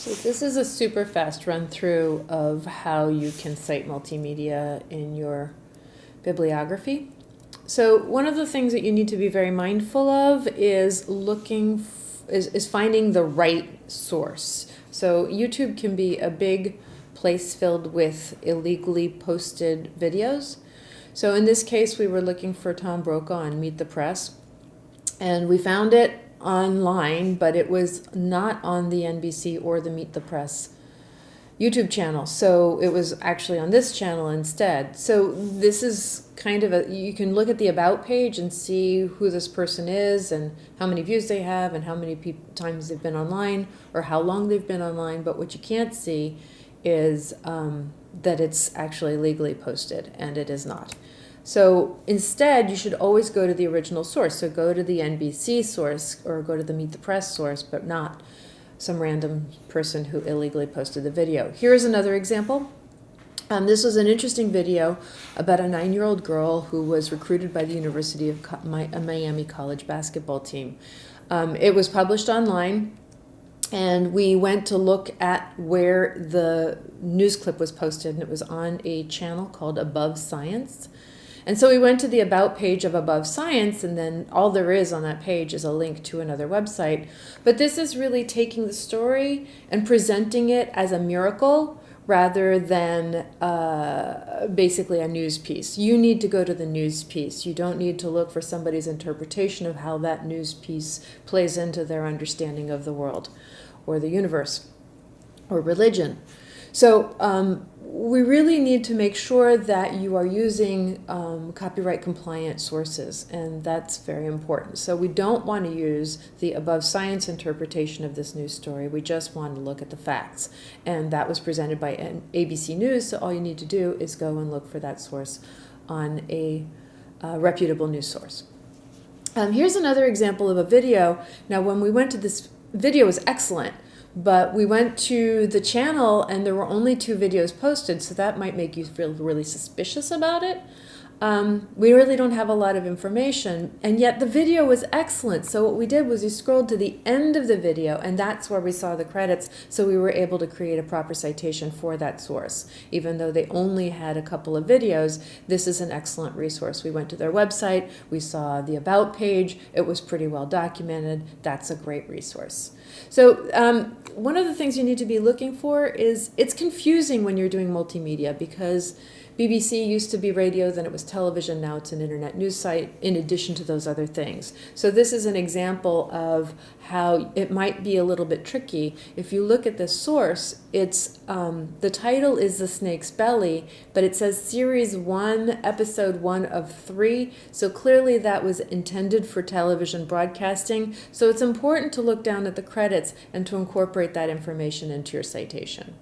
So this is a super fast run through of how you can cite multimedia in your bibliography. So one of the things that you need to be very mindful of is finding the right source. So YouTube can be a big place filled with illegally posted videos. So in this case, we were looking for Tom Brokaw on Meet the Press, and we found it online, but it was not on the NBC or the Meet the Press YouTube channel. So it was actually on this channel instead. So this is kind of you can look at the About page and see who this person is and how many views they have and how many times they've been online or how long they've been online. But what you can't see is that it's actually legally posted, and it is not. So instead, you should always go to the original source. So go to the NBC source or go to the Meet the Press source, but not some random person who illegally posted the video. Here's another example. This was an interesting video about a 9-year-old girl who was recruited by the University of Miami College basketball team. It was published online, and we went to look at where the news clip was posted, and it was on a channel called Above Science. And so we went to the About page of Above Science, and then all there is on that page is a link to another website. But this is really taking the story and presenting it as a miracle rather than basically a news piece. You need to go to the news piece. You don't need to look for somebody's interpretation of how that news piece plays into their understanding of the world or the universe or religion. So we really need to make sure that you are using copyright compliant sources, and that's very important. So we don't want to use the Above Science interpretation of this news story. We just want to look at the facts. And that was presented by ABC News, so all you need to do is go and look for that source on a reputable news source. Here's another example of a video. Now, when we went to this video, was excellent. But we went to the channel and there were only 2 videos posted, so that might make you feel really suspicious about it. We really don't have a lot of information, and yet the video was excellent. So what we did was we scrolled to the end of the video, and that's where we saw the credits, so we were able to create a proper citation for that source. Even though they only had a couple of videos, this is an excellent resource. We went to their website, we saw the About page, it was pretty well documented. That's a great resource. So one of the things you need to be looking for is, it's confusing when you're doing multimedia, because BBC used to be radio, then it was television, now it's an internet news site, in addition to those other things. So this is an example of how it might be a little bit tricky. If you look at the source, it's the title is The Snake's Belly, but it says Series 1, Episode 1 of 3, so clearly that was intended for television broadcasting. So it's important to look down at the credits and to incorporate that information into your citation.